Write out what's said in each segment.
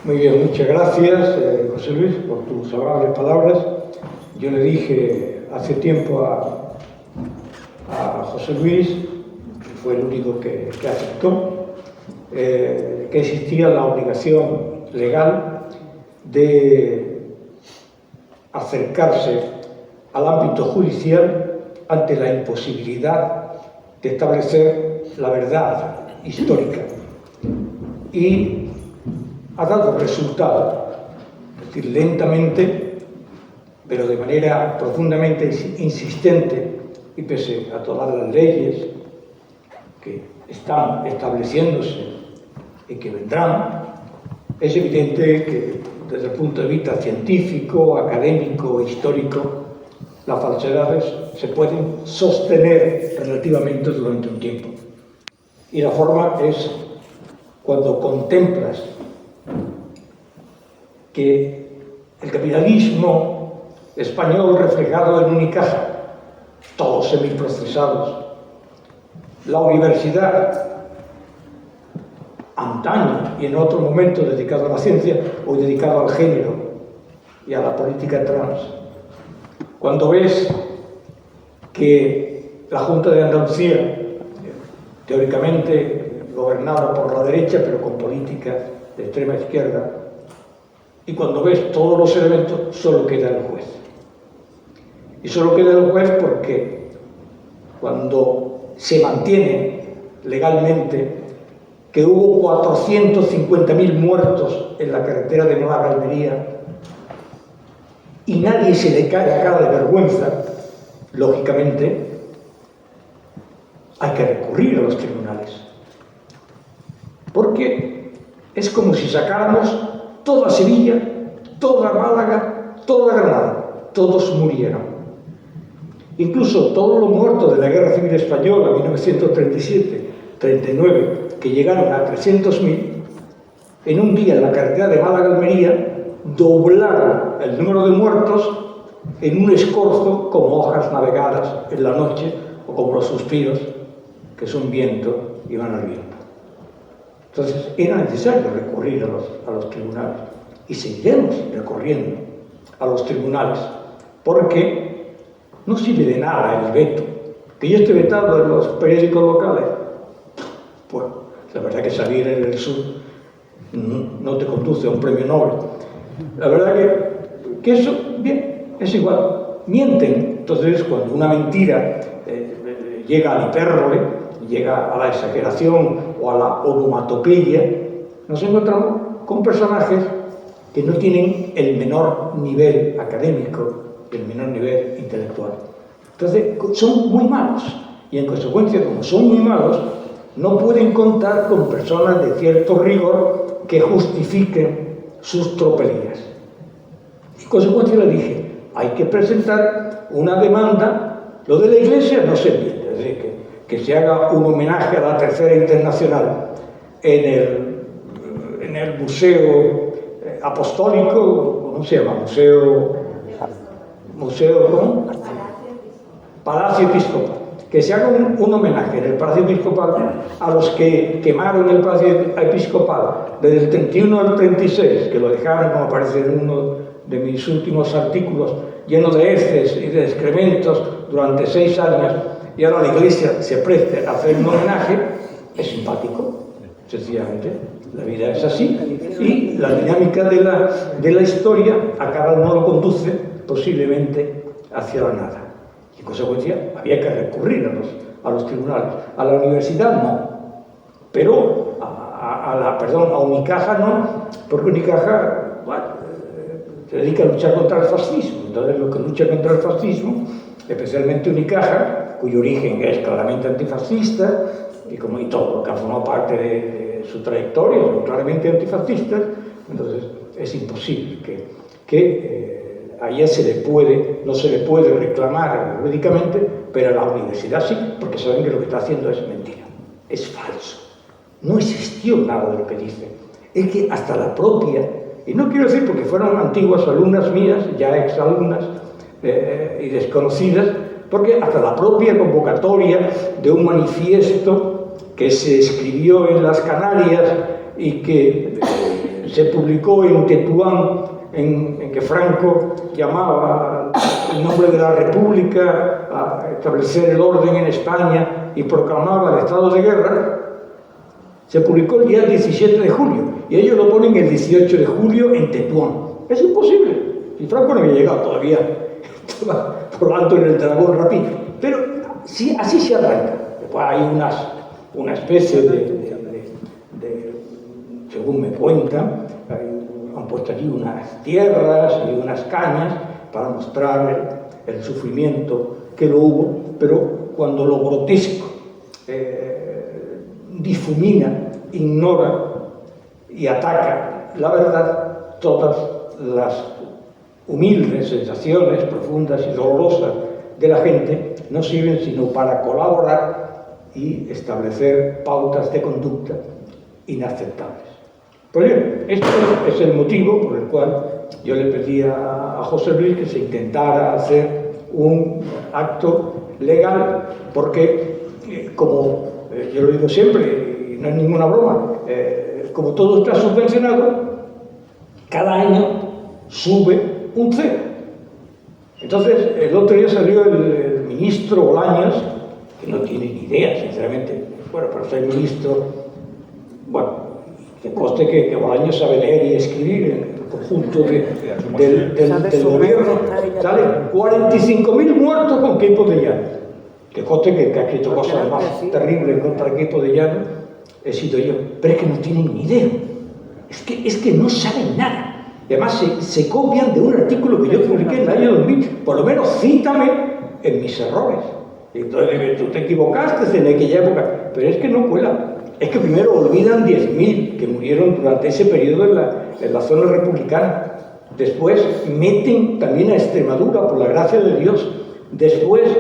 Muy bien, muchas gracias, José Luis, por tus amables palabras. Yo le dije hace tiempo a José Luis, que fue el único que aceptó, que existía la obligación legal de acercarse al ámbito judicial ante la imposibilidad de establecer la verdad histórica. Y ha dado resultado, es decir, lentamente, pero de manera profundamente insistente, y pese a todas las leyes que están estableciéndose y que vendrán, es evidente que desde el punto de vista científico, académico, histórico, las falsedades se pueden sostener relativamente durante un tiempo. Y la forma es cuando contemplas que el capitalismo español reflejado en Unicaja, todos semiprocesados, la universidad, antaño y en otro momento dedicado a la ciencia, hoy dedicado al género y a la política trans. Cuando ves que la Junta de Andalucía, teóricamente gobernada por la derecha, pero con políticas de extrema izquierda, y cuando ves todos los elementos, solo queda el juez. Y solo queda el juez porque cuando se mantiene legalmente que hubo 450.000 muertos en la carretera de Málaga a Almería y nadie se le cae la cara de vergüenza, lógicamente hay que recurrir a los tribunales. Porque es como si sacáramos toda Sevilla, toda Málaga, toda Granada, todos murieron. Incluso todos los muertos de la Guerra Civil Española, 1937-39, que llegaron a 300.000, en un día en la carretera de Málaga-Almería doblaron el número de muertos en un escorzo como hojas navegadas en la noche o como los suspiros que son viento y van al viento. Entonces era necesario recurrir a los tribunales y seguiremos recurriendo a los tribunales porque no sirve de nada el veto. Que yo esté vetado en los periódicos locales, pues la verdad que salir en el sur no te conduce a un premio Nobel. La verdad que eso, bien, es igual. Mienten. Entonces, cuando una mentira llega a la hipérbole, llega a la exageración o a la onomatopeya, nos encontramos con personajes que no tienen el menor nivel académico, el menor nivel intelectual. Entonces, son muy malos. Y en consecuencia, como son muy malos, no pueden contar con personas de cierto rigor que justifiquen sus tropelías. En consecuencia le dije, hay que presentar una demanda. Lo de la Iglesia no se entiende, es decir, que se haga un homenaje a la Tercera Internacional en el Museo Apostólico, ¿cómo se llama? Museo ¿cómo? Palacio Episcopal. Que se haga un homenaje en el Palacio Episcopal a los que quemaron el Palacio Episcopal desde el 31 al 36, que lo dejaron, como aparece en uno de mis últimos artículos, lleno de heces y de excrementos durante 6 años, y ahora la Iglesia se preste a hacer un homenaje, es simpático, sencillamente. La vida es así, y la dinámica de la historia a cada uno lo conduce posiblemente hacia la nada. En consecuencia, había que recurrir a los tribunales. A la universidad no, pero a Unicaja no, porque Unicaja se dedica a luchar contra el fascismo. Entonces, lo que lucha contra el fascismo, especialmente Unicaja, cuyo origen es claramente antifascista, y como y todo lo que ha formado parte de su trayectoria, son claramente antifascistas, entonces es imposible que a ella no se le puede reclamar jurídicamente, pero a la universidad sí, porque saben que lo que está haciendo es mentira, es falso. No existió nada de lo que dice. Es que hasta la propia, y no quiero decir porque fueron antiguas alumnas mías, ya exalumnas y desconocidas, porque hasta la propia convocatoria de un manifiesto que se escribió en las Canarias y que se publicó en Tetuán, en que Franco llamaba el nombre de la República a establecer el orden en España y proclamaba el estado de guerra, se publicó el día 17 de julio y ellos lo ponen el 18 de julio en Tetuán. Es imposible. Y Franco no había llegado todavía, estaba por alto en el dragón rápido. Pero sí, así se arranca. Después hay una especie de según me cuentan, han puesto allí unas tierras y unas cañas para mostrar el sufrimiento que lo hubo, pero cuando lo grotesco difumina, ignora y ataca la verdad, todas las humildes sensaciones profundas y dolorosas de la gente no sirven sino para colaborar y establecer pautas de conducta inaceptables. Pues bien, este es el motivo por el cual yo le pedí a José Luis que se intentara hacer un acto legal, porque como yo lo digo siempre, y no es ninguna broma, como todo está subvencionado, cada año sube un cero. Entonces, el otro día salió el ministro Bolaños, que no tiene ni idea, sinceramente, bueno, pero soy ministro, bueno, que conste que Bolaños sabe leer y escribir en el conjunto del gobierno, sale 45.000 muertos con Queipo de Llano. Que conste que ha escrito cosas más terribles contra Queipo de Llano, he sido yo, pero es que no tienen ni idea, es que no saben nada. Y además se copian de un artículo que yo publiqué en el año 2000, por lo menos cítame en mis errores. Entonces, tú te equivocaste en aquella época, pero es que no cuela. Es que primero olvidan 10.000 que murieron durante ese periodo en la zona republicana. Después meten también a Extremadura, por la gracia de Dios. Después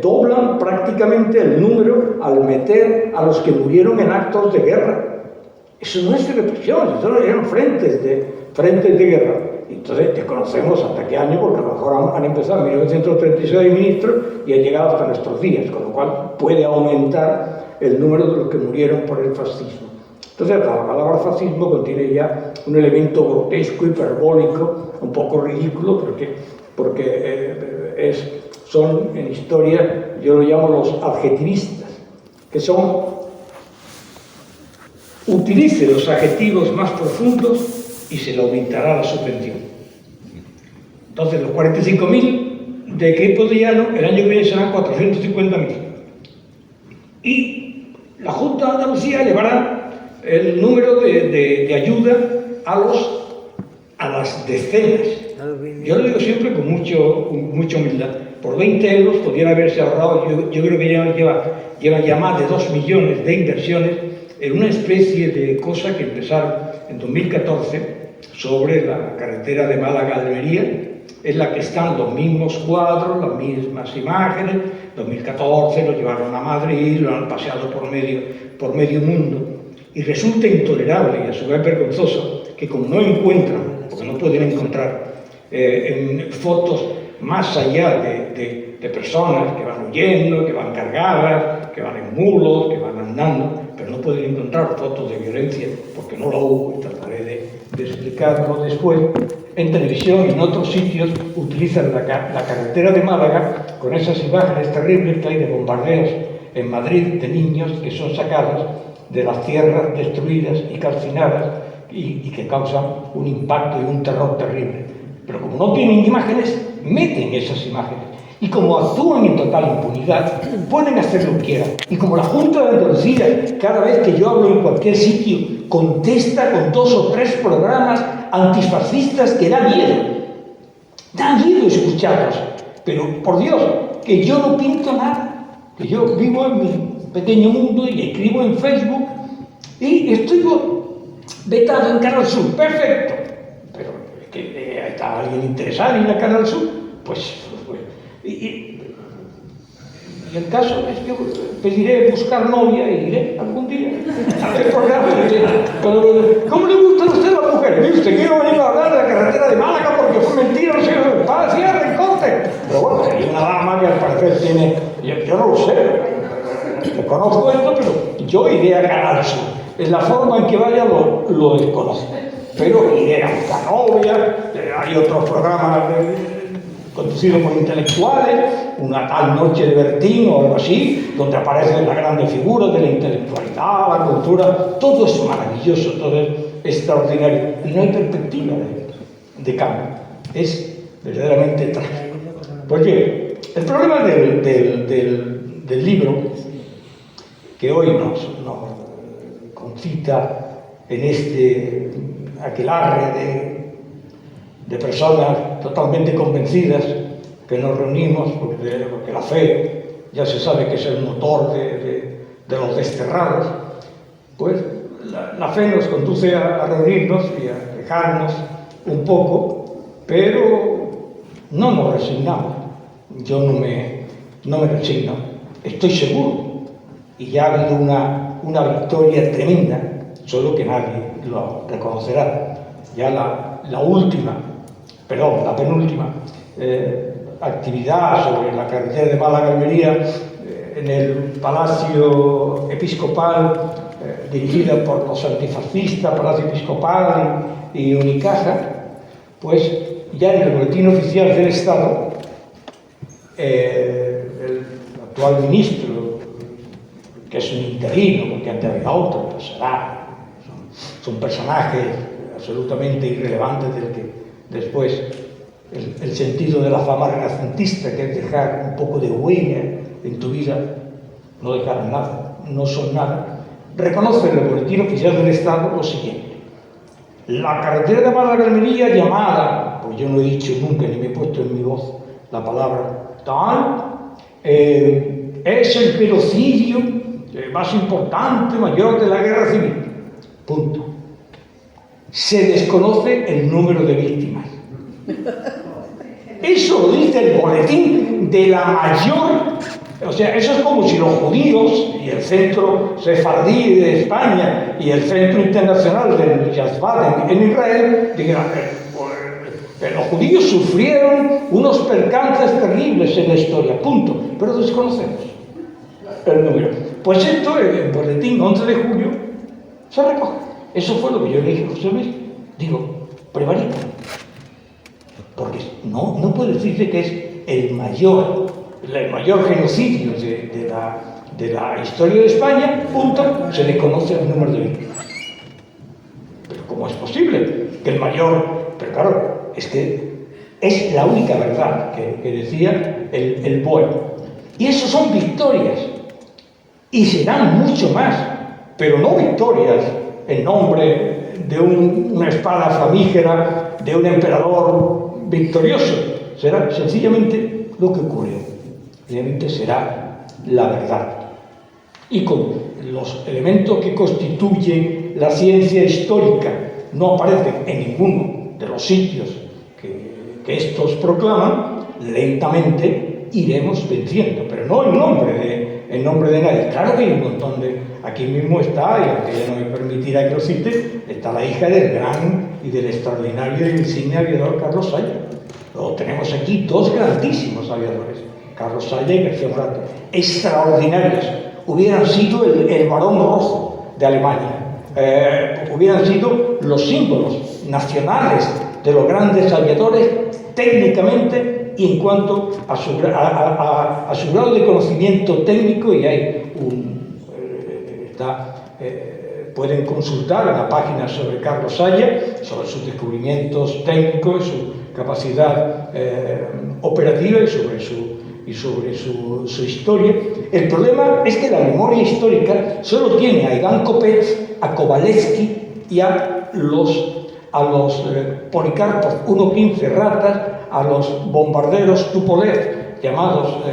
doblan prácticamente el número al meter a los que murieron en actos de guerra. Eso no es represión, eso eran frentes de guerra. Entonces desconocemos hasta qué año, porque a lo mejor han empezado en 1936 ministros y han llegado hasta nuestros días, con lo cual puede aumentar el número de los que murieron por el fascismo. Entonces la palabra fascismo contiene ya un elemento grotesco, hiperbólico, un poco ridículo, porque son en historia, yo lo llamo los adjetivistas, que utilice los adjetivos más profundos y se le aumentará la subvención. Entonces los 45.000 de Queipo de Llano el año que viene serán 450.000. Y la Junta de Andalucía llevará el número de ayuda a las decenas. Yo lo digo siempre con mucha humildad. Por 20 euros podrían haberse ahorrado, yo creo que lleva ya más de 2 millones de inversiones en una especie de cosa que empezaron en 2014 sobre la carretera de Málaga a Almería, en la que están los mismos cuadros, las mismas imágenes. 2014 lo llevaron a Madrid, lo han paseado por medio mundo, y resulta intolerable y a su vez vergonzoso que, como no encuentran, porque no pueden encontrar en fotos más allá de personas que van huyendo, que van cargadas, que van en mulos, que van andando, pero no pueden encontrar fotos de violencia porque no la hubo, y trataré de explicarlo después. En televisión y en otros sitios utilizan la carretera de Málaga con esas imágenes terribles que hay de bombardeos en Madrid de niños que son sacados de las tierras destruidas y calcinadas y que causan un impacto y un terror terrible. Pero como no tienen imágenes, meten esas imágenes. Y como actúan en total impunidad, pueden hacer lo que quieran. Y como la Junta de Andalucía, cada vez que yo hablo en cualquier sitio, contesta con 2 o 3 programas antifascistas que da miedo. Da miedo escucharlos. Pero, por Dios, que yo no pinto nada. Que yo vivo en mi pequeño mundo y escribo en Facebook y estoy vetado en Canal Sur. Perfecto. Pero es que está alguien interesado en la Canal Sur, pues y el caso es que pediré buscar novia y iré algún día a hacer programas. ¿Cómo le gustan a usted las mujeres? Mire, usted quiero venir a hablar de la carretera de Málaga porque fue mentira, no sé, para cierre, corte. Pero bueno, hay una dama que al parecer tiene, yo no lo sé, conozco esto, pero yo iré a Canal Sur. Es la forma en que vaya lo desconozco. pero iré a Canovia, hay otros programas conducidos por intelectuales, una tal noche de Bertín o algo así, donde aparecen las grandes figuras de la intelectualidad, la cultura, todo es maravilloso, todo es extraordinario, y no hay perspectiva de cambio, es verdaderamente trágico. Pues bien, el problema del libro, que hoy nos concita en este aquelarre de personas totalmente convencidas que nos reunimos porque la fe ya se sabe que es el motor de los desterrados, pues la fe nos conduce a reunirnos y a quejarnos un poco, pero no nos resignamos. Yo no me resigno, estoy seguro, y ya ha habido una victoria tremenda, solo que nadie lo reconocerá. Ya la penúltima actividad sobre la carretera de Málaga-Almería en el Palacio Episcopal, dirigida por los antifascistas, Palacio Episcopal y Unicaja, pues ya en el Boletín Oficial del Estado, el actual ministro, que es un interino, porque antes había otro, pues será, son personajes absolutamente irrelevantes del que después el sentido de la fama renacentista, que es dejar un poco de huella en tu vida, no dejar nada, no son nada, reconoce en el Boletín Oficial del Estado lo siguiente: la carretera de Málaga-Almería llamada, pues yo no he dicho nunca ni me he puesto en mi voz la palabra tal, es el genocidio más importante, mayor de la guerra civil. Punto. Se desconoce el número de víctimas. Eso lo dice el boletín de la mayor. O sea, eso es como si los judíos y el centro sefardí de España y el centro internacional del Yazbad en Israel dijeran: los judíos sufrieron unos percances terribles en la historia, punto, pero desconocemos el número. Pues esto, en el boletín 11 de julio, se recoge. Eso fue lo que yo le dije a José Luis. Digo, prevarica. Porque no puede decirse que es el mayor genocidio de la historia de España, punto, se le conoce el número de víctimas. Pero ¿cómo es posible que el mayor? Pero claro, es que es la única verdad que decía el BOE. Y eso son victorias. Y serán mucho más, pero no victorias en nombre de una espada flamígera, de un emperador victorioso. Será sencillamente lo que ocurrió. Realmente será la verdad. Y con los elementos que constituyen la ciencia histórica no aparecen en ninguno de los sitios que estos proclaman, lentamente iremos venciendo, pero no en nombre de nadie. Claro que hay un montón aquí mismo está, y aunque ella no me permitirá que lo cite, está la hija del gran y del extraordinario y insigne aviador Carlos Saya. Luego tenemos aquí dos grandísimos aviadores, Carlos Saya y García Morato, extraordinarios. Hubieran sido el Barón Rojo de Alemania, hubieran sido los símbolos nacionales de los grandes aviadores técnicamente y en cuanto a su grado de conocimiento técnico. Y hay pueden consultar en la página sobre Carlos Saya, sobre sus descubrimientos técnicos, su capacidad operativa y sobre su historia. El problema es que la memoria histórica solo tiene a Iván Copet, a Kovalevsky y a los Policarpos 1.15 ratas, a los bombarderos Tupolev, llamados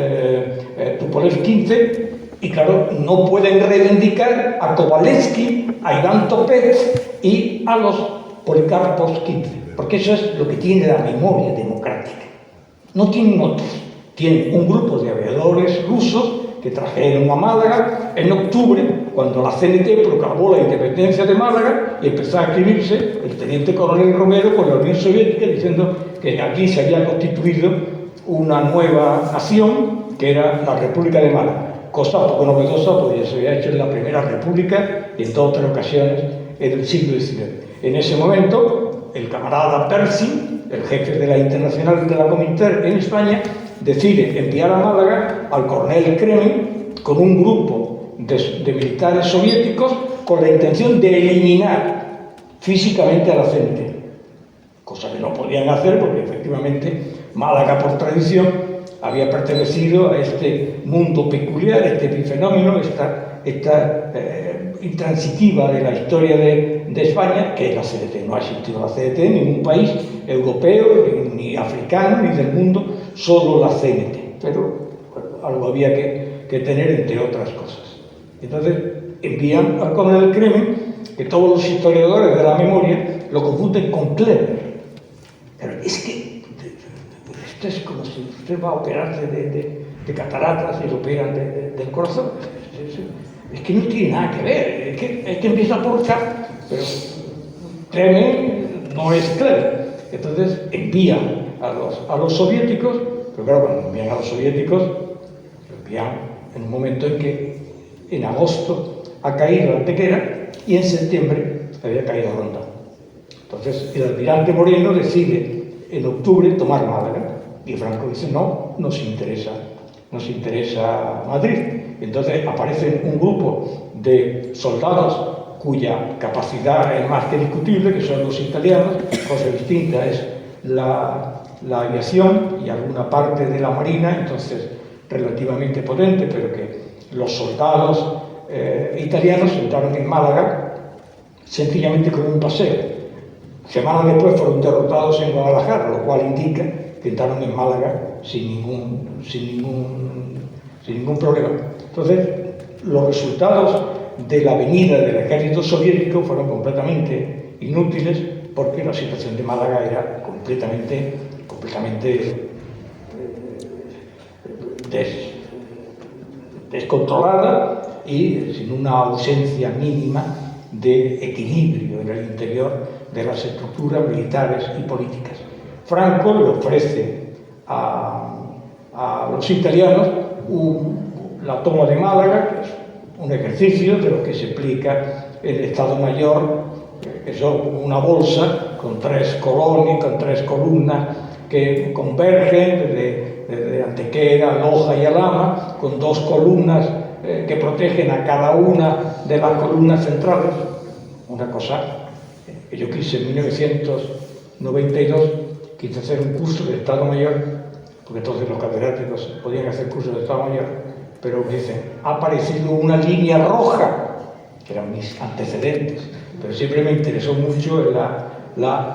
Tupolev 15, y claro, no pueden reivindicar a Kovalevsky, a Iván Copet y a los Policarpos 15, porque eso es lo que tiene la memoria democrática. No tienen otros. Tienen un grupo de aviadores rusos que trajeron a Málaga en octubre, cuando la CNT proclamó la independencia de Málaga y empezó a escribirse el teniente coronel Romero con la Unión Soviética diciendo que aquí se había constituido una nueva nación que era la República de Málaga. Cosa poco novedosa, porque ya se había hecho en la Primera República y en 2 o 3 ocasiones en el siglo XIX. En ese momento, el camarada Percy, el jefe de la Internacional de la Comintern en España, decide enviar a Málaga al coronel Kremen con un grupo de militares soviéticos con la intención de eliminar físicamente a la CNT, cosa que no podían hacer porque efectivamente Málaga por tradición había pertenecido a este mundo peculiar, este epifenómeno, esta intransitiva de la historia de España, que es la CNT. No ha existido la CNT en ningún país europeo, ni africano, ni del mundo, solo la CNT. Pero bueno, algo había que tener, entre otras cosas. Entonces envían al coronel Kremen, que todos los historiadores de la memoria lo confunden con Kleber. Pero es que esto es como si usted va a operarse de cataratas y lo operan del corazón. Es que no tiene nada que ver, es que empieza por K, pero Kremen no es Kleber. Entonces envían a los soviéticos, pero claro, cuando envían a los soviéticos, lo envían en un momento en que en agosto ha caído Antequera y en septiembre había caído Ronda. Entonces el almirante Moreno decide en octubre tomar Málaga y Franco dice no, nos interesa Madrid. Entonces aparece un grupo de soldados cuya capacidad es más que discutible, que son los italianos. Cosa distinta es la aviación y alguna parte de la marina, entonces relativamente potente, pero que los soldados italianos entraron en Málaga sencillamente con un paseo. Semanas después fueron derrotados en Guadalajara, lo cual indica que entraron en Málaga sin ningún problema. Entonces, los resultados de la venida del ejército soviético fueron completamente inútiles porque la situación de Málaga era completamente descontrolada y sin una ausencia mínima de equilibrio en el interior de las estructuras militares y políticas. Franco le ofrece a los italianos la toma de Málaga, que es un ejercicio de lo que se explica el Estado Mayor, que es una bolsa con tres columnas que convergen desde Antequera, Loja y Alhama, con dos columnas que protegen a cada una de las columnas centrales. Una cosa que yo quise en 1992, quise hacer un curso de Estado Mayor, porque entonces los catedráticos podían hacer cursos de Estado Mayor, pero dicen, ha aparecido una línea roja, que eran mis antecedentes, pero siempre me interesó mucho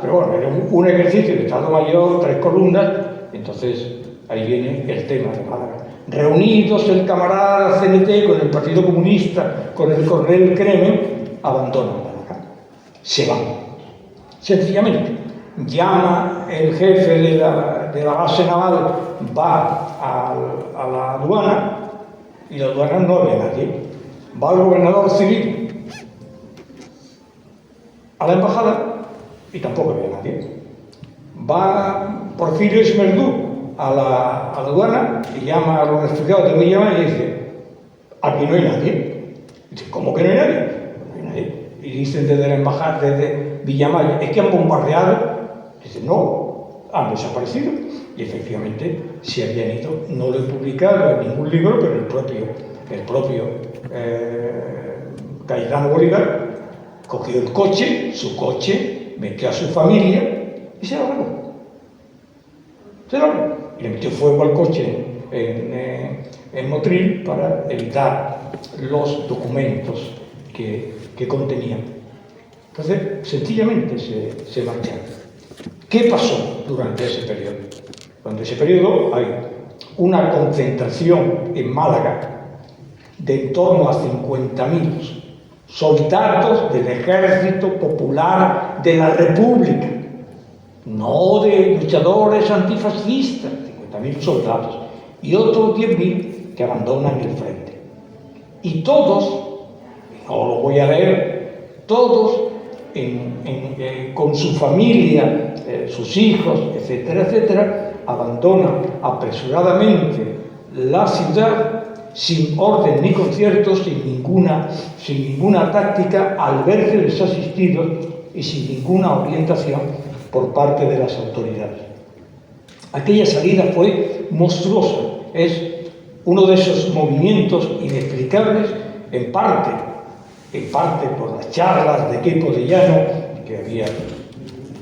pero bueno, era un ejercicio de Estado Mayor, tres columnas, entonces ahí viene el tema de Málaga. Reunidos el camarada CNT con el Partido Comunista, con el coronel Kremen, abandonan Málaga, se van. Sencillamente, llama el jefe de la base naval, va a la aduana, y la aduana no había nadie. Va el gobernador civil a la embajada y tampoco había nadie. Va Porfirio Esmerdú a la aduana y llama a los refugiados de Villamaya y dice, aquí no hay nadie. Y dice, ¿cómo que no hay nadie? No hay nadie. Y dicen desde la embajada, desde Villamaya, ¿es que han bombardeado? Dice, no, han desaparecido. Y efectivamente se habían ido. No lo he publicado en ningún libro, pero el propio Cayetano Bolívar cogió su coche, metió a su familia y se largó. Y le metió fuego al coche en Motril para evitar los documentos que contenían. Entonces, sencillamente se marcharon. ¿Qué pasó durante ese periodo? Durante ese periodo hay una concentración en Málaga de en torno a 50.000 soldados del Ejército Popular de la República, no de luchadores antifascistas, 50.000 soldados, y otros 10.000 que abandonan el frente. Y todos, no lo voy a leer, todos con su familia, sus hijos, etcétera, etcétera, abandonan apresuradamente la ciudad sin orden ni concierto, sin ninguna táctica, al verse desasistidos y sin ninguna orientación por parte de las autoridades. Aquella salida fue monstruosa, es uno de esos movimientos inexplicables, en parte por las charlas de Queipo de Llano, que había,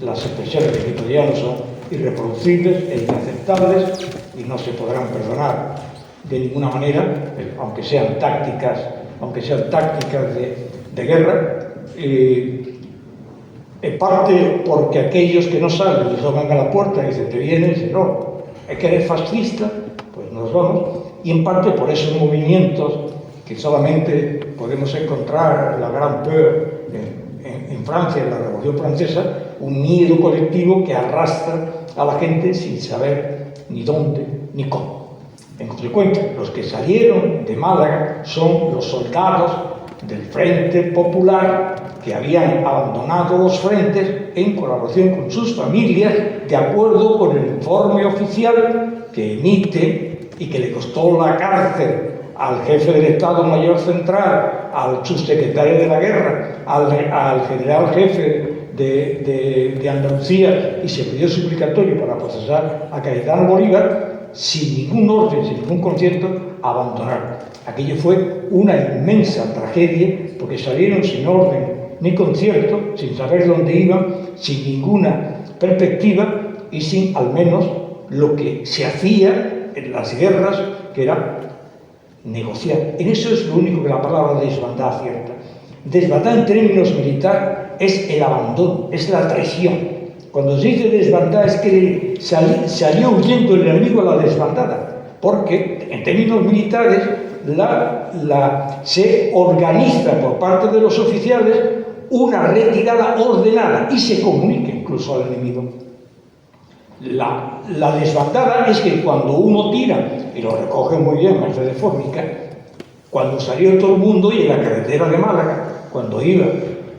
las expresiones de Queipo de Llano son irreproducibles e inaceptables y no se podrán perdonar de ninguna manera, aunque sean tácticas de guerra, en parte porque aquellos que no salen y tocan a la puerta y dicen, te vienes, no, es que eres fascista, pues nos vamos, y en parte por esos movimientos que solamente podemos encontrar en la Grande Peur en Francia, en la Revolución Francesa, un miedo colectivo que arrastra a la gente sin saber ni dónde ni cómo. En consecuencia, los que salieron de Málaga son los soldados del Frente Popular que habían abandonado los frentes en colaboración con sus familias, de acuerdo con el informe oficial que emite y que le costó la cárcel al jefe del Estado Mayor Central, al subsecretario de la Guerra, al general jefe de Andalucía, y se pidió suplicatorio para procesar a Cayetano Bolívar, sin ningún orden, sin ningún concierto, abandonaron. Aquello fue una inmensa tragedia, porque salieron sin orden ni concierto, sin saber dónde iban, sin ninguna perspectiva y sin, al menos, lo que se hacía en las guerras, que era negociar. En eso es lo único que la palabra desbandada acierta. Desbandada en términos militares es el abandono, es la traición. Cuando se dice desbandada es que salió huyendo el enemigo a la desbandada, porque en términos militares se organiza por parte de los oficiales una retirada ordenada y se comunica incluso al enemigo. La desbandada es que cuando uno tira, y lo recoge muy bien Mercedes Formica, cuando salió todo el mundo y en la carretera de Málaga, cuando iba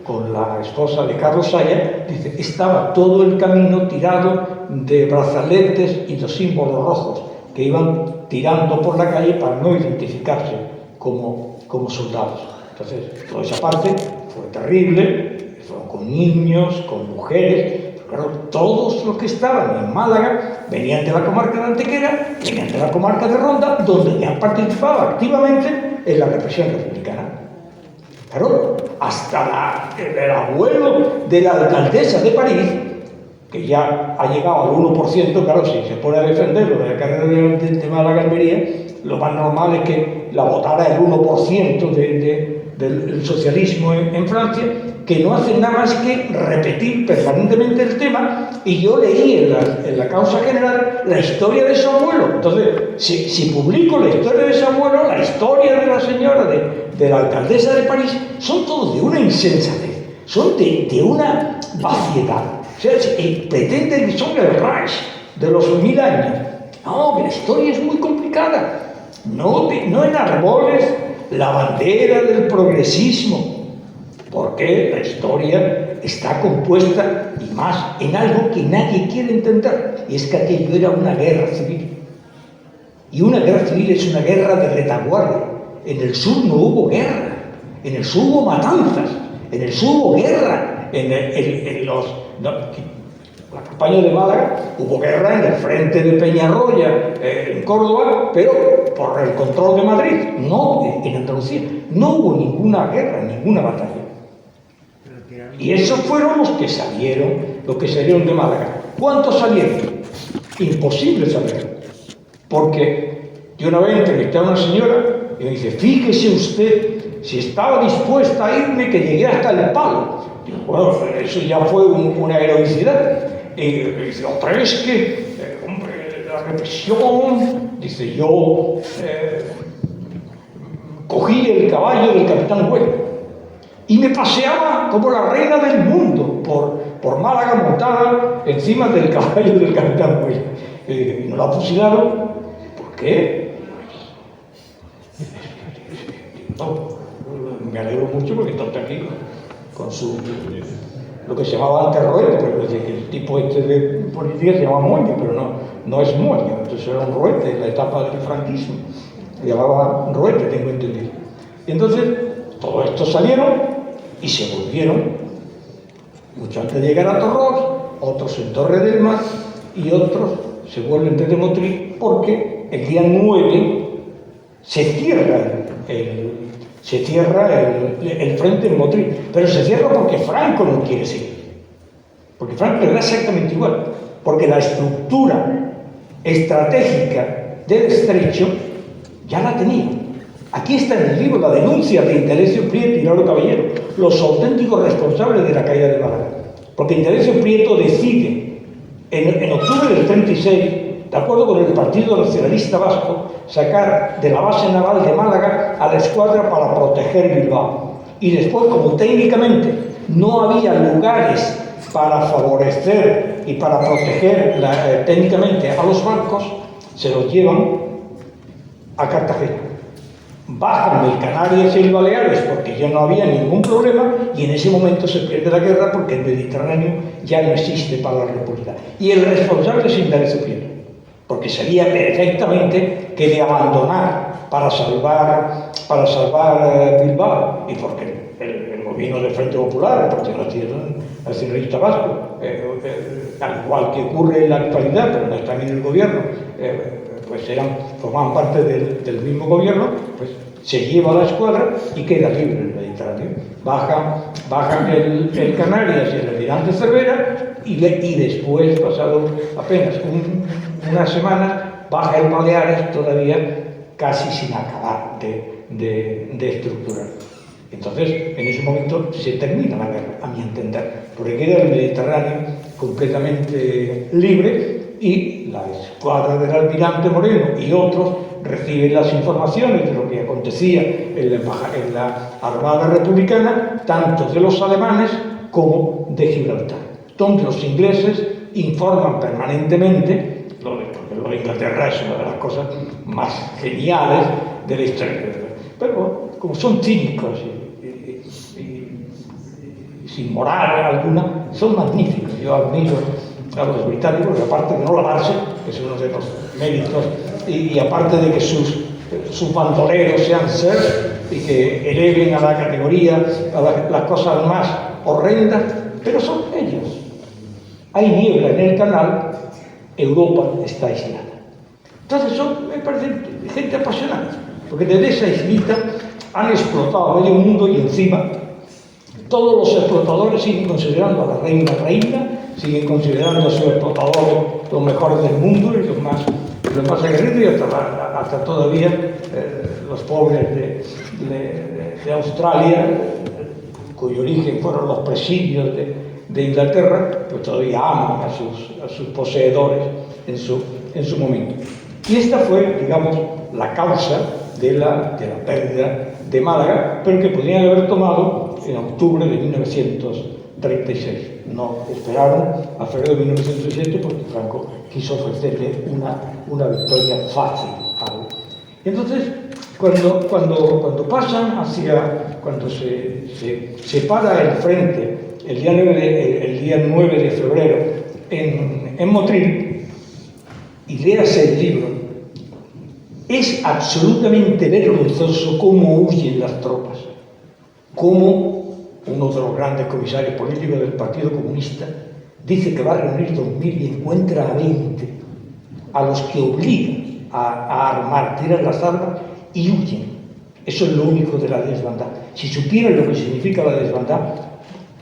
con la esposa de Carlos Saya, dice, estaba todo el camino tirado de brazaletes y de símbolos rojos que iban tirando por la calle para no identificarse como soldados. Entonces, toda esa parte fue terrible, fueron con niños, con mujeres. Pero todos los que estaban en Málaga venían de la comarca de Antequera, venían de la comarca de Ronda, donde ya participaba activamente en la represión republicana. Claro, hasta el abuelo de la alcaldesa de París, que ya ha llegado al 1%, claro, si se pone a defenderlo de la carrera de Málaga-Almería, lo más normal es que la votara el 1% del socialismo en Francia, que no hacen nada más que repetir permanentemente el tema, y yo leí en la causa general la historia de su abuelo. Entonces, si publico la historia de su abuelo, la historia de la señora, de la alcaldesa de París, son todos de una insensatez, son de una vaciedad. O sea, pretenden que son el Reich de los 1000 años. No, que la historia es muy complicada. No enarboles la bandera del progresismo, porque la historia está compuesta, y más, en algo que nadie quiere entender, y es que aquello era una guerra civil. Y una guerra civil es una guerra de retaguardia. En el sur no hubo guerra, en el sur hubo matanzas, en el sur hubo guerra, la campaña de Málaga hubo guerra en el frente de Peñarroya, en Córdoba, pero por el control de Madrid, no en Andalucía. No hubo ninguna guerra, ninguna batalla. Y esos fueron los que salieron de Málaga. ¿Cuántos salieron? Imposible saber. Porque yo una vez entrevisté a una señora y me dice, fíjese usted, si estaba dispuesta a irme, que llegué hasta el palo. Digo, bueno, eso ya fue una heroicidad. Y dice, otra vez que, hombre, la represión, dice, yo cogí el caballo del capitán Güell y me paseaba como la reina del mundo por Málaga, montada encima del caballo del capitán Güell. Y no la fusilaron. ¿Por qué? No, me alegro mucho porque está aquí con lo que se llamaba antes roete, pero el tipo este de policía se llama moño, pero no es moño, entonces era un roete en la etapa del franquismo. se llamaba Roete, tengo entendido. Y entonces, todos estos salieron y se volvieron, mucho antes de llegar a Torrós, otros en Torre del Mar y otros se vuelven desde Motril porque el día 9 se cierra el frente en Motril, pero se cierra porque Franco no quiere seguir, porque Franco le da exactamente igual, porque la estructura estratégica del estrecho ya la tenía. Aquí está en el libro la denuncia de Indalecio Prieto y Lauro Caballero, los auténticos responsables de la caída de Málaga, porque Indalecio Prieto decide en octubre del 36, de acuerdo con el Partido Nacionalista Vasco, sacar de la base naval de Málaga a la escuadra para proteger Bilbao. Y después, como técnicamente no había lugares para favorecer y para proteger técnicamente a los barcos, se los llevan a Cartagena. Bajan del Canarias y el Baleares porque ya no había ningún problema, y en ese momento se pierde la guerra porque el Mediterráneo ya no existe para la República. Y el responsable es Indalecio Prieto, porque sabía perfectamente que de abandonar para salvar Bilbao, y porque el gobierno del Frente Popular, el Partido Nacionalista Vasco, al igual que ocurre en la actualidad, pero no están en el gobierno, pues formaban parte del mismo gobierno, pues se lleva la escuadra y queda libre el Mediterráneo. Bajan el Canarias y el Almirante Cervera, y después, pasado apenas unas semanas, baja el Baleares, todavía casi sin acabar de estructurar. Entonces, en ese momento se termina la guerra, a mi entender, porque queda el Mediterráneo completamente libre, y la escuadra del Almirante Moreno y otros reciben las informaciones de lo que acontecía en la Armada Republicana, tanto de los alemanes como de Gibraltar, donde los ingleses informan permanentemente. Porque lo de Inglaterra es una de las cosas más geniales de la historia. Pero como son cínicos y sin moral alguna, son magníficos. Yo admiro a los británicos, aparte de no lavarse, que es uno de los méritos, y aparte de que sus bandoleros sean ser y que eleven a la categoría a las cosas más horrendas, pero son ellos. Hay niebla en el canal, Europa está aislada. Entonces me parece gente apasionada, porque desde esa islita han explotado a medio mundo, y encima todos los explotadores siguen considerando a la reina, siguen considerando a sus explotadores los mejores del mundo y los más aguerridos, y hasta todavía los pobres de Australia, cuyo origen fueron los presidios de Inglaterra, pues todavía aman a sus poseedores en su momento. Y esta fue, digamos, la causa de la pérdida de Málaga, pero que podrían haber tomado en octubre de 1936. No esperaron a febrero de 1937 porque Franco quiso ofrecerle una victoria fácil. Entonces, cuando pasan cuando se para el frente el día 9 de febrero en Motril, y léase el libro, es absolutamente vergonzoso cómo huyen las tropas, cómo uno de los grandes comisarios políticos del Partido Comunista dice que va a reunir 2.000 y encuentra a 20, a los que obligan a armar, tiran las armas y huyen. Eso es lo único de la desbandada. Si supieran lo que significa la desbandada,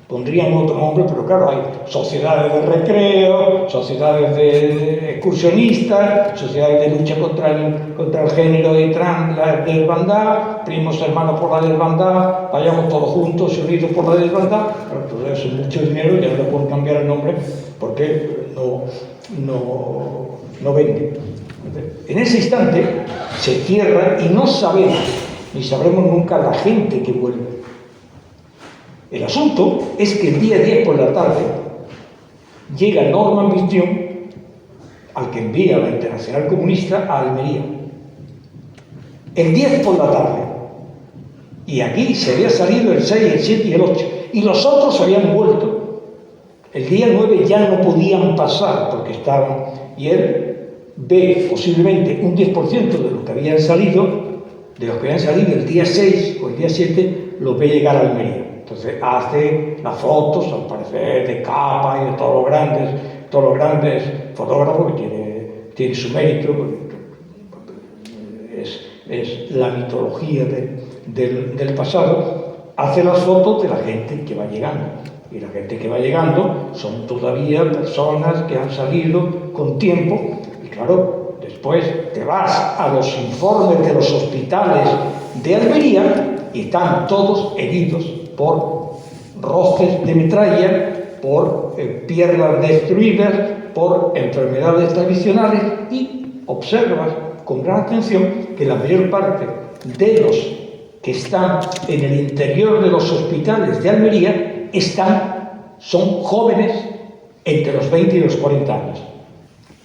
pondrían otro nombre, pero claro, hay sociedades de recreo, sociedades de excursionistas, sociedades de lucha contra el género y la desbandada, primos hermanos por la desbandada, vayamos todos juntos y unidos por la desbandada. Claro, todo eso es mucho dinero y ahora pueden cambiar el nombre porque no vende. En ese instante se cierra y no sabemos, ni sabremos nunca la gente que vuelve. El asunto es que el día 10 por la tarde llega Norman Bistion, al que envía la Internacional Comunista, a Almería. El 10 por la tarde. Y aquí se había salido el 6, el 7 y el 8. Y los otros habían vuelto. El día 9 ya no podían pasar porque estaban... Y él ve posiblemente un 10% de los que habían salido de los que habían salido el día 6 o el día 7, los ve llegar a Almería. Entonces hace las fotos, al parecer, de capa y de todos los grandes fotógrafos, que tiene su mérito, es la mitología del pasado. Hace las fotos de la gente que va llegando. Y la gente que va llegando son todavía personas que han salido con tiempo. Y claro, después te vas a los informes de los hospitales de Almería y están todos heridos por roces de metralla, por piernas destruidas, por enfermedades tradicionales, y observas con gran atención que la mayor parte de los que están en el interior de los hospitales de Almería son jóvenes entre los 20 y los 40 años,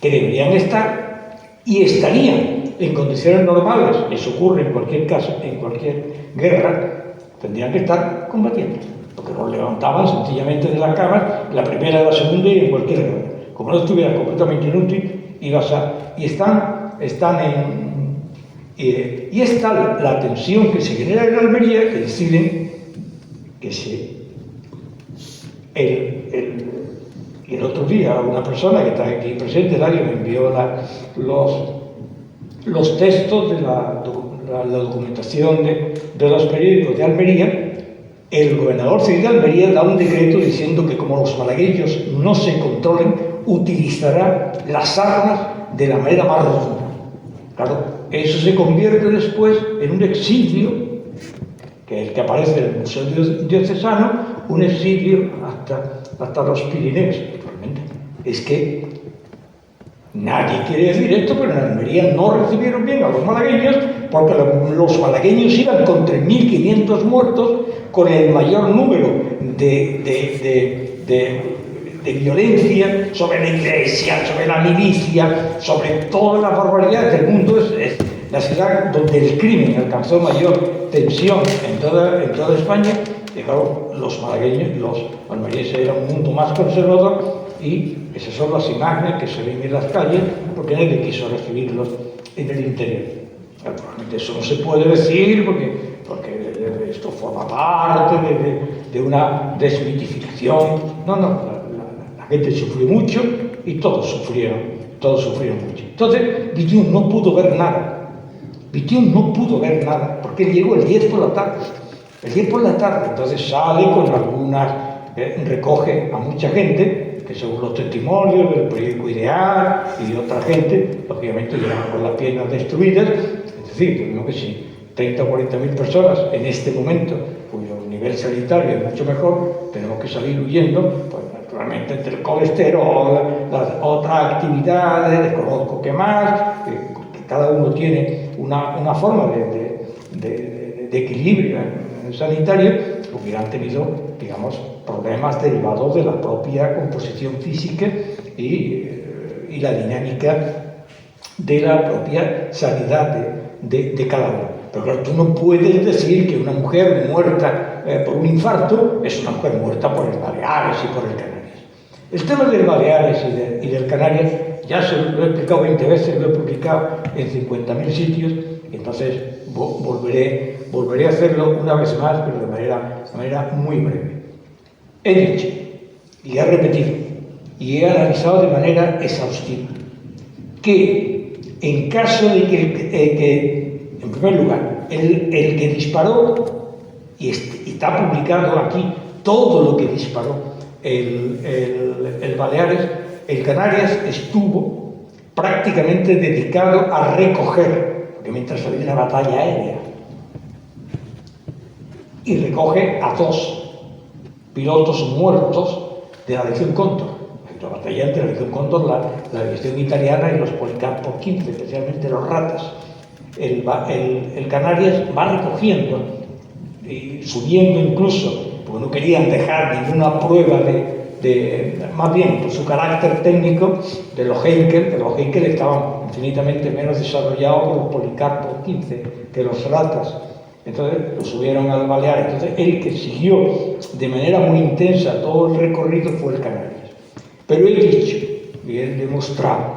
que deberían estar y estarían en condiciones normales. Eso ocurre en cualquier caso, en cualquier guerra, tendrían que estar combatiendo, porque los levantaban sencillamente de la cama, la primera, la segunda y en cualquier guerra. Como no estuviera completamente inútil, y está la tensión que se genera en Almería, que deciden que el otro día una persona que está aquí presente, Dario, me envió los textos de la documentación de los periódicos de Almería. El gobernador civil de Almería da un decreto diciendo que como los malagueños no se controlen, utilizará las armas de la manera más rotunda. Claro, eso se convierte después en un exilio, que es el que aparece en el Museo Diocesano, un exilio hasta los Pirineos. Naturalmente, es que nadie quiere decir esto, pero en Almería no recibieron bien a los malagueños, porque los malagueños iban con 3.500 muertos, con el mayor número de violencia sobre la iglesia, sobre la milicia, sobre todas las barbaridades del mundo. Es la ciudad donde el crimen alcanzó mayor tensión en toda España. Y claro, los malagueños, los almerienses, eran un mundo más conservador, y esas son las imágenes que se ven en las calles, porque nadie quiso recibirlos en el interior. Naturalmente eso no se puede decir porque esto forma parte de una desmitificación. No, la gente sufrió mucho y todos sufrieron mucho. Entonces Villon no pudo ver nada. Porque él llegó el 10 por la tarde. Entonces sale con algunas, recoge a mucha gente, que según los testimonios del periódico Ideal y de otra gente, lógicamente llegaban con las piernas destruidas. Es decir, tenemos que si 30 o 40.000 personas en este momento, cuyo nivel sanitario es mucho mejor, tenemos que salir huyendo, pues naturalmente entre el colesterol, las otras actividades, desconozco qué más, que cada uno tiene una forma de equilibrio sanitario, hubieran tenido, digamos, problemas derivados de la propia composición física y la dinámica de la propia sanidad de cada uno. Pero claro, tú no puedes decir que una mujer muerta por un infarto es una mujer muerta por el Baleares y por el Canarias. El tema del Baleares y del Canarias ya se lo he explicado 20 veces, lo he publicado en 50.000 sitios, y entonces volveré a hacerlo una vez más, pero de manera muy breve. He dicho, y he repetido, y he analizado de manera exhaustiva, que en caso de que en primer lugar, el que disparó, y está publicado aquí todo lo que disparó el Baleares, el Canarias estuvo prácticamente dedicado a recoger, porque mientras había una batalla aérea, y recoge a 2 pilotos muertos de la Legión Cóndor. La batalla entre la Legión Cóndor, la Legión italiana y los Policarpos 15, especialmente los Ratas. El Canarias va recogiendo y subiendo incluso, porque no querían dejar ninguna prueba más bien por su carácter técnico, de los Heinkel estaban infinitamente menos desarrollados que los Policarpos 15, que los Ratas. Entonces lo subieron al Baleares. Entonces el que siguió de manera muy intensa todo el recorrido fue el Canarias. Pero he dicho y he demostrado,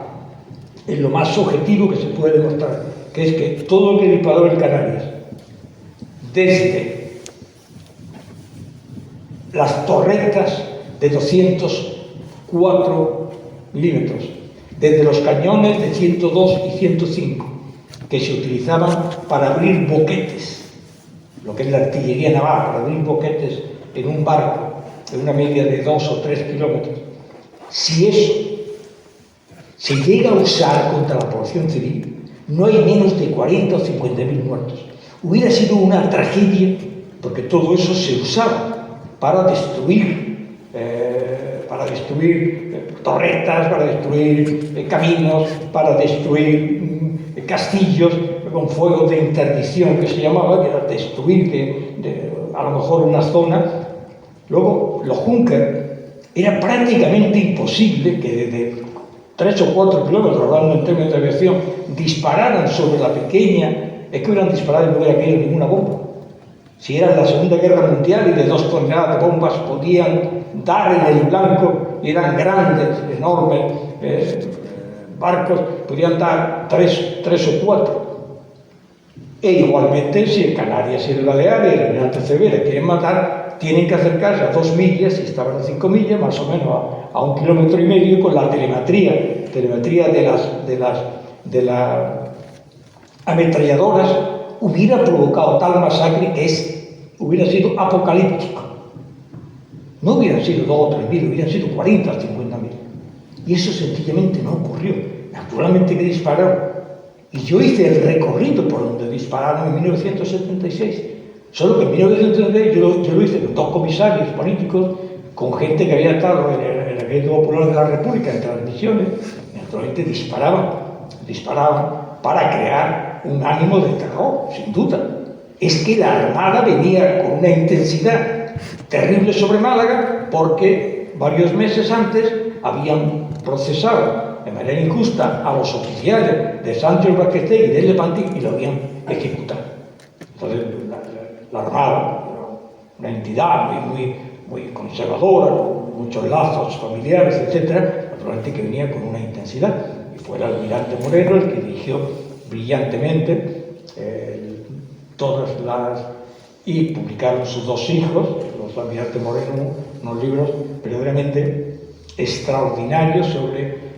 en lo más objetivo que se puede demostrar, que es que todo lo que disparó el Canarias desde las torretas de 204 milímetros, desde los cañones de 102 y 105, que se utilizaban para abrir boquetes, lo que es la artillería naval, para abrir boquetes en un barco de una media de 2 o 3 kilómetros. Si eso se llega a usar contra la población civil, no hay menos de 40 o 50.000 muertos. Hubiera sido una tragedia, porque todo eso se usaba para destruir torretas, para destruir caminos, para destruir castillos, con fuegos de interdicción que se llamaba, que era destruir a lo mejor una zona. Luego, los Junker, era prácticamente imposible que desde 3 o 4 kilómetros, hablando en términos de aviación, dispararan sobre la pequeña, es que hubieran disparado y no hubiera caído ninguna bomba. Si era la Segunda Guerra Mundial y de 2 toneladas de bombas podían dar en el blanco, y eran grandes, enormes barcos, podían dar 3 o 4. E igualmente, si en Canarias y en Baleares, el almirante Cervera quieren matar, tienen que acercarse a 2 millas, si estaban a 5 millas, más o menos a 1,5 kilómetros, con la telemetría de las ametralladoras, hubiera provocado tal masacre que hubiera sido apocalíptico. No hubieran sido 2 o 3 mil, hubieran sido 40 o 50 mil. Y eso sencillamente no ocurrió. Naturalmente que dispararon. Y yo hice el recorrido por donde dispararon en 1976. Solo que en 1976 yo lo hice con 2 comisarios políticos, con gente que había estado en el Ejército Popular de la República en transmisiones. Naturalmente disparaban para crear un ánimo de terror, sin duda. Es que la Armada venía con una intensidad terrible sobre Málaga porque varios meses antes habían procesado de manera injusta a los oficiales de Sánchez Baquete y de Levante y lo habían ejecutado. Entonces, la Armada, una entidad muy conservadora, con muchos lazos familiares, etc., naturalmente que venía con una intensidad. Y fue el almirante Moreno el que dirigió brillantemente todas las... y publicaron sus 2 hijos, los almirante Moreno, unos libros verdaderamente extraordinarios sobre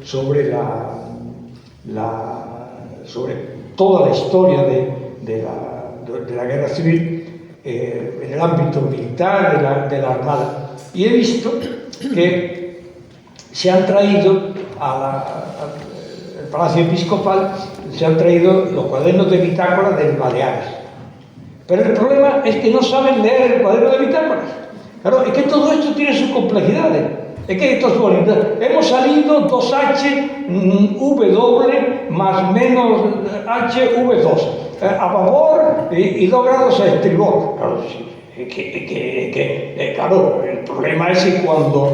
toda la historia de la guerra civil en el ámbito militar de la Armada. Y he visto que se han traído al Palacio Episcopal, se han traído los cuadernos de bitácora del Baleares. Pero el problema es que no saben leer el cuaderno de bitácoras. Claro, es que todo esto tiene sus complejidades. Es que esto es bonito. Hemos salido 2H W más menos HV2 a babor y 2 grados a estribor. Claro, claro, el problema es que cuando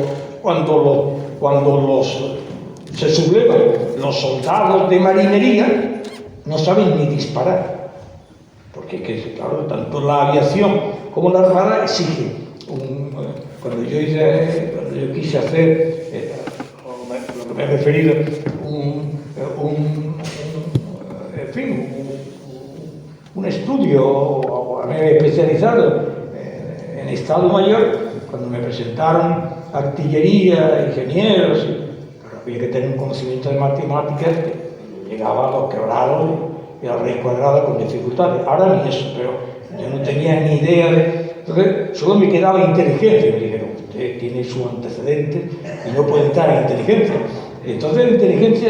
se sublevan los soldados de marinería, no saben ni disparar. Porque, claro, tanto la aviación como la Armada exigen cuando yo quise hacer lo que me he referido, un estudio especializado en Estado Mayor, cuando me presentaron artillería, ingenieros, claro, había que tener un conocimiento de matemáticas que llegaba a los quebrados y a la raíz cuadrada con dificultades. Ahora ni eso, pero yo no tenía ni idea de... Entonces, solo me quedaba inteligencia. Me dijeron, usted tiene su antecedente y no puede entrar en inteligencia. Entonces, la inteligencia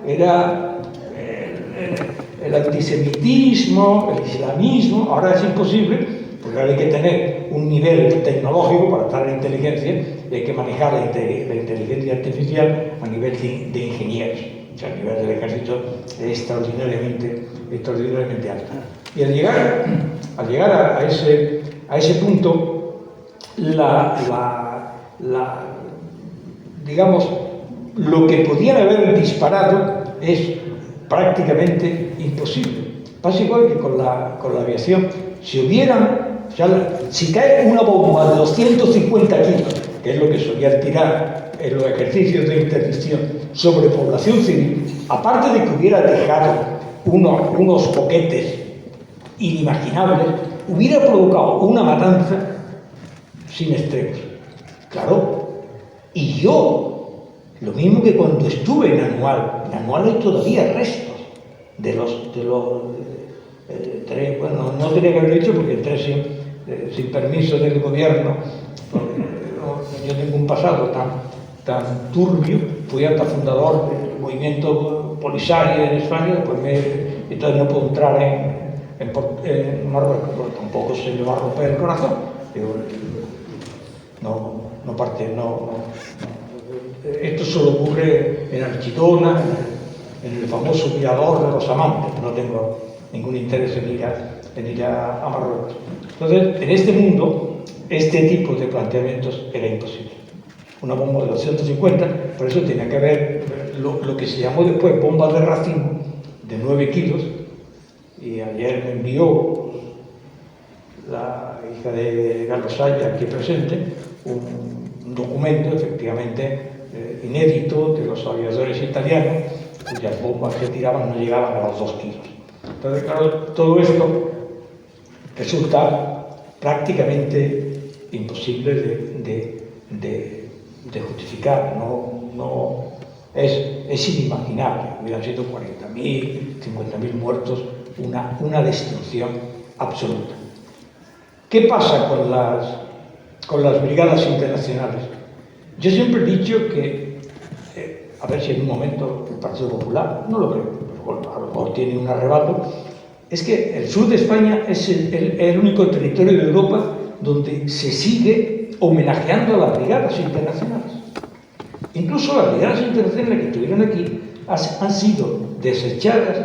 era el antisemitismo, el islamismo. Ahora es imposible, porque ahora hay que tener un nivel tecnológico para estar en inteligencia y hay que manejar la inteligencia artificial a nivel de ingenieros. O sea, a nivel del ejército es extraordinariamente alto. Y al llegar a ese punto, digamos, lo que podían haber disparado es prácticamente imposible. Pasa igual que con la aviación. Si cae una bomba de 250 kilos, que es lo que solían tirar en los ejercicios de interdicción sobre población civil, aparte de que hubiera dejado unos boquetes inimaginables, hubiera provocado una matanza sin extremos. Claro, y yo, lo mismo que cuando estuve en Anual hay todavía restos de los bueno, no tenía que haber dicho porque entré sin permiso del gobierno, yo tengo un pasado tan turbio, fui hasta fundador del movimiento Polisario en España, entonces no puedo entrar en Marruecos, pero tampoco se me va a romper el corazón. Digo, no parte, no. Esto solo ocurre en Archidona, en el famoso mirador de los amantes. No tengo ningún interés en ir a Marruecos. Entonces, en este mundo, este tipo de planteamientos era imposible. Una bomba de 250, por eso tenía que haber lo que se llamó después bomba de racimo, de 9 kilos, y ayer me envió la hija de Carlos Saya, aquí presente, un documento efectivamente inédito de los aviadores italianos, cuyas bombas que tiraban no llegaban a los 2 kilos. Entonces, claro, todo esto resulta prácticamente imposible de justificar, es inimaginable. Hubieran sido 40.000, 50.000 muertos, una destrucción absoluta. ¿Qué pasa con las brigadas internacionales? Yo siempre he dicho que, a ver si en un momento el Partido Popular, no lo creo, pero a lo mejor tiene un arrebato, es que el sur de España es el único territorio de Europa donde se sigue homenajeando a las brigadas internacionales. Incluso las brigadas internacionales que estuvieron aquí han sido desechadas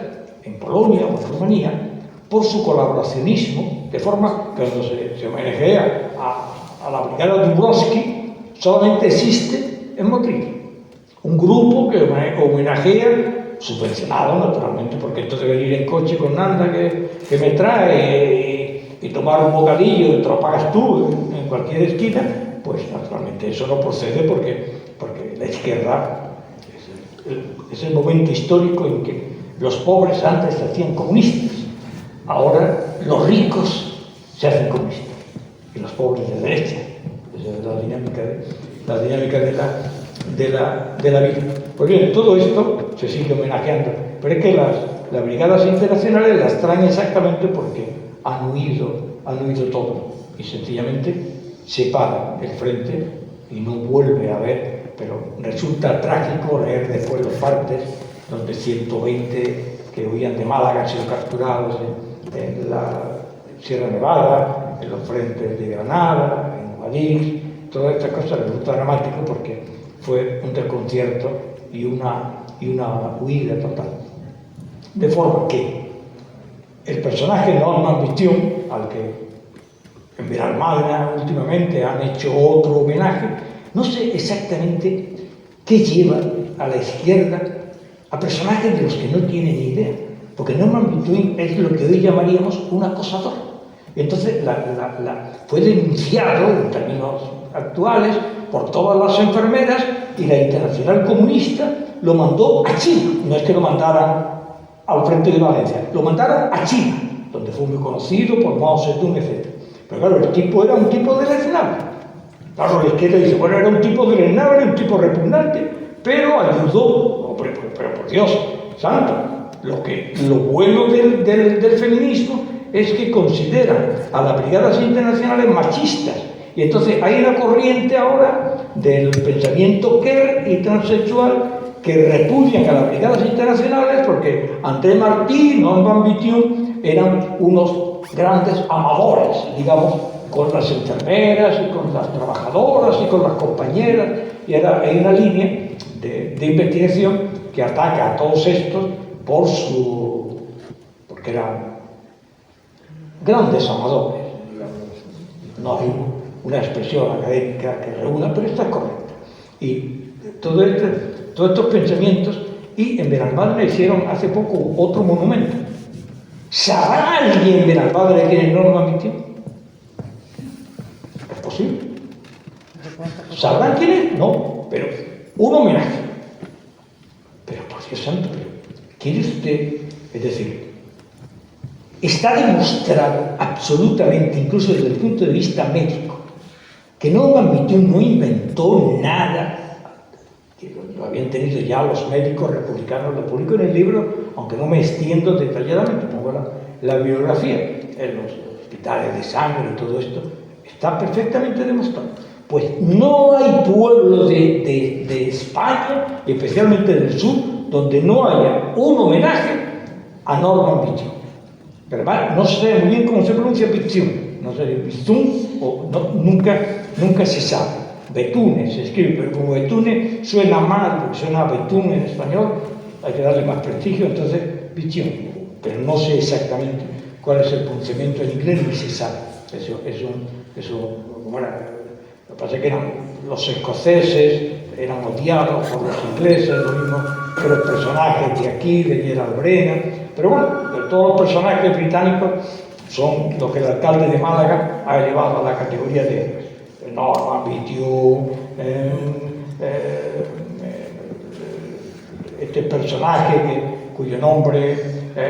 en Polonia o en Rumanía por su colaboracionismo, de forma que cuando se homenajea a la brigada Dubrovsky, solamente existe en Motril. Un grupo que homenajea, subvencionado naturalmente, porque entonces venir en coche con Nanda que me trae y tomar un bocadillo, te lo pagas tú en cualquier esquina, pues naturalmente eso no procede porque la izquierda es el momento histórico en que los pobres antes se hacían comunistas, ahora los ricos se hacen comunistas y los pobres de derecha. Esa es la dinámica de la vida. Pues bien, todo esto se sigue homenajeando, pero es que las brigadas internacionales las traen exactamente porque han huido todo y sencillamente se para el frente y no vuelve a haber. Pero resulta trágico leer después los partes donde 120 que huían de Málaga han sido capturados en la Sierra Nevada, en los frentes de Granada, en Guadix. Todas estas cosas resulta dramático porque fue un desconcierto y una huida total. De forma que el personaje Norman Bithune, al que en Benalmádena últimamente han hecho otro homenaje, no sé exactamente qué lleva a la izquierda a personajes de los que no tienen ni idea, porque Norman Bithune es lo que hoy llamaríamos un acosador. Entonces fue denunciado en términos actuales por todas las enfermeras y la Internacional Comunista lo mandó a China. No es que lo mandaran al frente de Valencia, lo mandaron a China, donde fue muy conocido por Mao Zedong, etc. Pero claro, el tipo era un tipo deleznable. Claro, la izquierda dice, bueno, era un tipo deleznable, un tipo repugnante, pero ayudó. Pero por Dios santo, lo bueno del feminismo es que consideran a las brigadas internacionales machistas. Y entonces hay una corriente ahora del pensamiento queer y transexual que repudian a las brigadas internacionales porque André Martí y Norman Bithune eran unos grandes amadores, digamos, con las enfermeras y con las trabajadoras y con las compañeras. Y hay una línea de investigación que ataca a todos estos porque eran grandes amadores, digamos. No hay una expresión académica que reúna, pero está correcta. Y todos estos pensamientos, y en Benalmádena hicieron hace poco otro monumento. ¿Sabrá alguien en Benalmádena quién es Norman Bithune? ¿Es posible? ¿Sabrán quién es? No, pero un homenaje. Pero por Dios santo, ¿quiere usted? Es decir, está demostrado absolutamente, incluso desde el punto de vista médico, que Norman Bithune no inventó nada, que lo habían tenido ya los médicos republicanos, lo publico en el libro, aunque no me extiendo detalladamente, pongo la biografía, en los hospitales de sangre y todo esto, está perfectamente demostrado. Pues no hay pueblo de España, especialmente del sur, donde no haya un homenaje a Norman Bithune. Pero además, no sé muy bien cómo se pronuncia Bithune, no sé, Bithune, o no, nunca se sabe. Bethune se escribe, pero como Bethune suena mal, porque suena Bethune en español, hay que darle más prestigio, entonces Bithune. Pero no sé exactamente cuál es el pronunciamiento en inglés, ni se sabe. Bueno, lo que pasa es que los escoceses eran odiados por los ingleses, lo mismo que los personajes de aquí, de Gerald Brennan, pero bueno, todos los personajes británicos son lo que el alcalde de Málaga ha elevado a la categoría de héroes. Norman Bithune, este personaje cuyo nombre es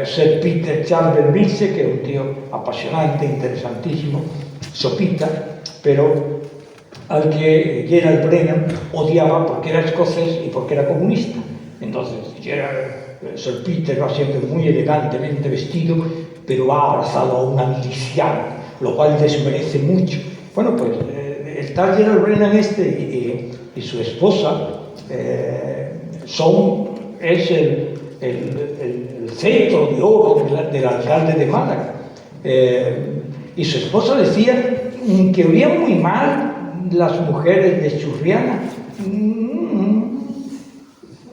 Sir Peter Charles Milse, que es un tío apasionante, interesantísimo, sopita, pero al que Gerald Brennan odiaba porque era escocés y porque era comunista. Entonces, Sir Peter va siempre muy elegantemente vestido, pero va abrazado a una miliciana, lo cual desmerece mucho. Bueno, pues el tal Gerald Brennan y su esposa es el cetro de oro del alcalde de Málaga. Y su esposa decía que olían muy mal las mujeres de Churriana.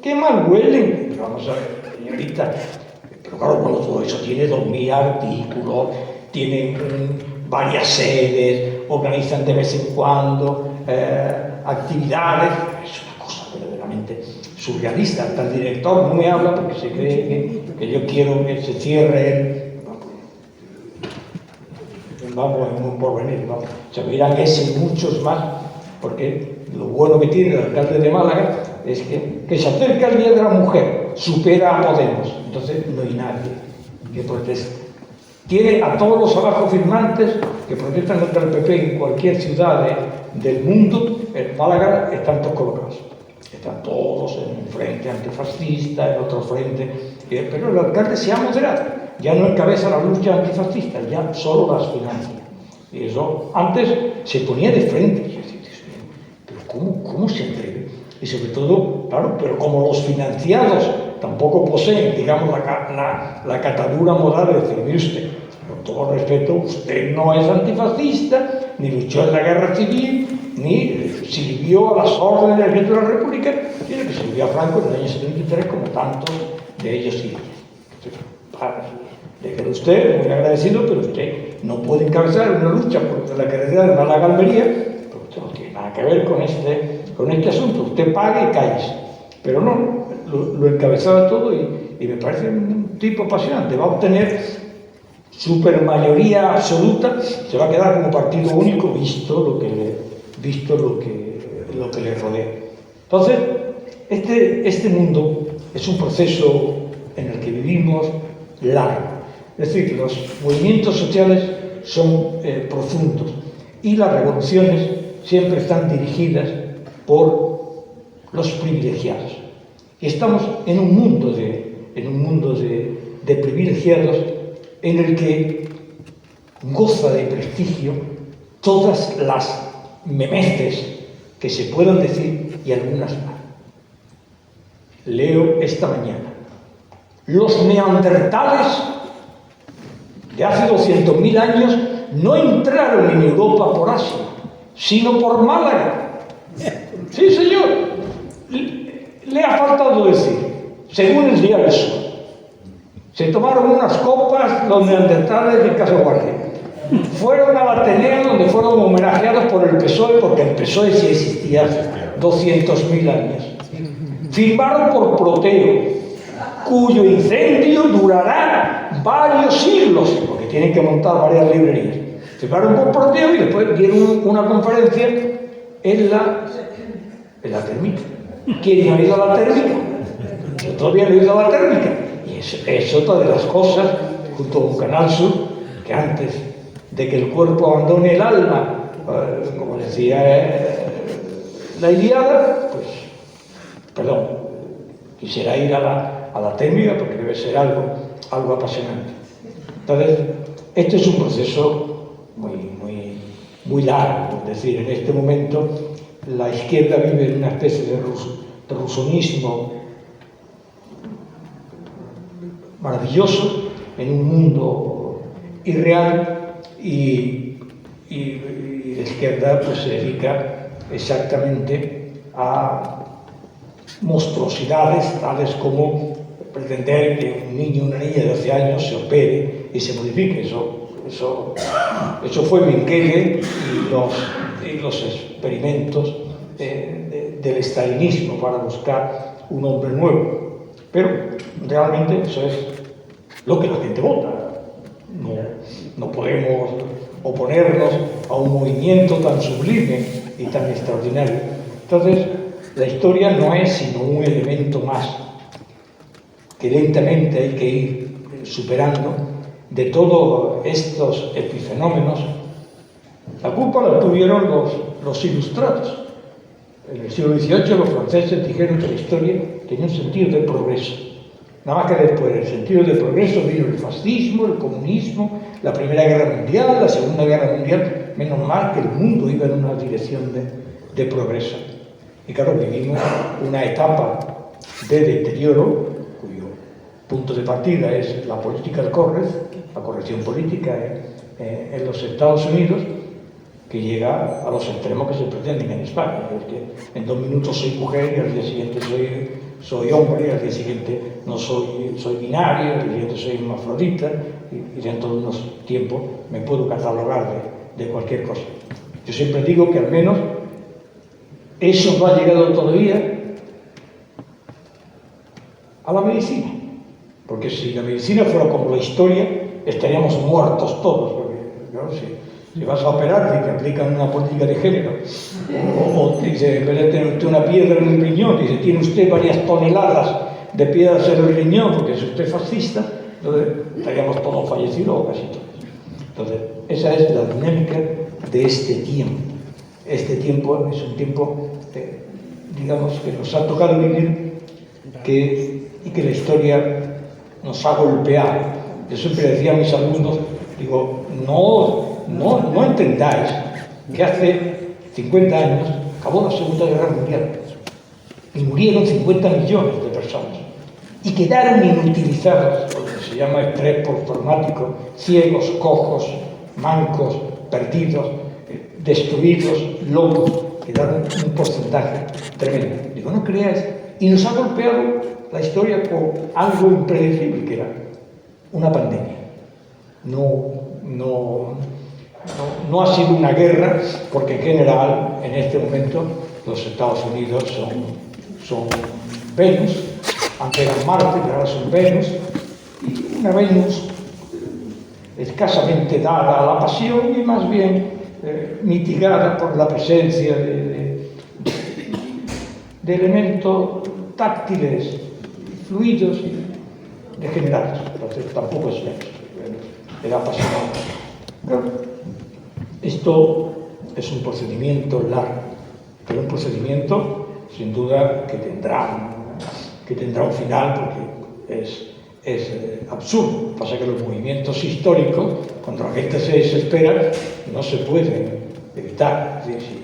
¡Qué mal huelen! Vamos a ver, señorita. Pero claro, bueno, todo eso tiene 2000 artículos, tienen varias sedes, organizan de vez en cuando actividades. Es una cosa verdaderamente surrealista. Hasta el director no me habla porque se cree que yo quiero que se cierre vamos en un porvenir, vamos. Se verán ese y muchos más, porque lo bueno que tiene el alcalde de Málaga es que se acerca el Día de la Mujer, supera a Podemos, entonces no hay nadie que proteste. Tiene a todos los abajo firmantes que protestan contra el PP en cualquier ciudad del mundo. En Málaga están todos colocados, están todos en un frente antifascista, en otro frente, pero el alcalde se ha moderado. Ya no encabeza la lucha antifascista, ya solo las financia. Y eso antes se ponía de frente. Y yo decía, pero ¿cómo se atreve? Y sobre todo, claro, pero como los financiados tampoco poseen, digamos, la catadura moral de decir, mire usted, con todo respeto, usted no es antifascista, ni luchó en la guerra civil, ni sirvió a las órdenes de la República, sino que sirvió a Franco en el año 73, como tantos de ellos y ellas. Le queda usted muy agradecido, pero usted no puede encabezar una lucha por la carretera de Málaga-Almería, porque usted no tiene nada que ver con este asunto. Usted paga y cállese. Pero no, lo encabezaba todo y me parece un tipo apasionante. Va a obtener supermayoría absoluta, se va a quedar como partido único, visto lo que le rodea. Entonces, este mundo es un proceso en el que vivimos largo. Es decir, los movimientos sociales son profundos y las revoluciones siempre están dirigidas por los privilegiados. Y estamos en un mundo de privilegiados en el que goza de prestigio todas las memeces que se puedan decir y algunas más. Leo esta mañana: los neandertales de hace 200.000 años no entraron en Europa por Asia, sino por Málaga. Sí, señor. Le ha faltado decir, según el Diario Sur, se tomaron unas copas los neandertales de Casaguardia. Fueron al Ateneo, donde fueron homenajeados por el PSOE, porque el PSOE sí existía hace 200.000 años. Firmaron por Proteo, cuyo incendio durará varios siglos, porque tienen que montar varias librerías. Firmaron por Proteo y después dieron una conferencia en la térmica. ¿Quién ha ido a la térmica? Yo todavía no he ido a la térmica. Y es otra de las cosas junto con Canal Sur, que antes de que el cuerpo abandone el alma, como decía la Ilíada, pues, perdón, quisiera ir a la técnica porque debe ser algo apasionante. Entonces, este es un proceso muy largo, es decir, en este momento la izquierda vive en una especie de rusonismo maravilloso, en un mundo irreal, y la izquierda pues, se dedica exactamente a monstruosidades tales como pretender que un niño o una niña de 12 años se opere y se modifique. Eso fue Mengele y los experimentos del estalinismo para buscar un hombre nuevo. Pero realmente eso es lo que la gente vota. No podemos oponernos a un movimiento tan sublime y tan extraordinario. Entonces, la historia no es sino un elemento más que lentamente hay que ir superando de todos estos epifenómenos. La culpa la tuvieron los ilustrados. En el siglo XVIII los franceses dijeron que la historia tenía un sentido de progreso. Nada más que después del sentido de progreso vino el fascismo, el comunismo, la Primera Guerra Mundial, la Segunda Guerra Mundial. Menos mal que el mundo iba en una dirección de progreso. Y claro, vivimos una etapa de deterioro, cuyo punto de partida es la política del la corrección política en los Estados Unidos, que llega a los extremos que se pretenden en España. Es que en 2 minutos soy mujer y al día siguiente soy hombre, y al día siguiente no soy binario, al día siguiente soy hermafrodita, y dentro de unos tiempos me puedo catalogar de cualquier cosa. Yo siempre digo que al menos eso no ha llegado todavía a la medicina, porque si la medicina fuera como la historia, estaríamos muertos todos, porque claro, si vas a operar y te aplican una política de género, o dice, en vez de tener usted una piedra en el riñón, dice, tiene usted varias toneladas de piedras en el riñón porque es usted fascista, entonces estaríamos todos fallecidos o casi todos. Entonces, esa es la dinámica de este tiempo. Este tiempo es un tiempo, digamos, que nos ha tocado vivir y que la historia nos ha golpeado. Yo siempre decía a mis alumnos, digo, no entendáis que hace 50 años acabó la Segunda Guerra Mundial y murieron 50 millones de personas y quedaron inutilizados, lo que se llama estrés postraumático, ciegos, cojos, mancos, perdidos, destruidos, locos, quedaron un porcentaje tremendo. Digo, no creáis. Y nos ha golpeado la historia con algo impredecible, que era una pandemia. No ha sido una guerra, porque en general, en este momento, los Estados Unidos son Venus, antes eran Marte, pero ahora son Venus, y una Venus escasamente dada a la pasión y más bien mitigada por la presencia de elementos táctiles, fluidos y degenerados. Entonces tampoco es Venus, era apasionante. Pero esto es un procedimiento largo, pero un procedimiento sin duda que tendrá un final, porque es absurdo. Pasa que los movimientos históricos, cuando la gente se desespera, no se pueden evitar. Es decir,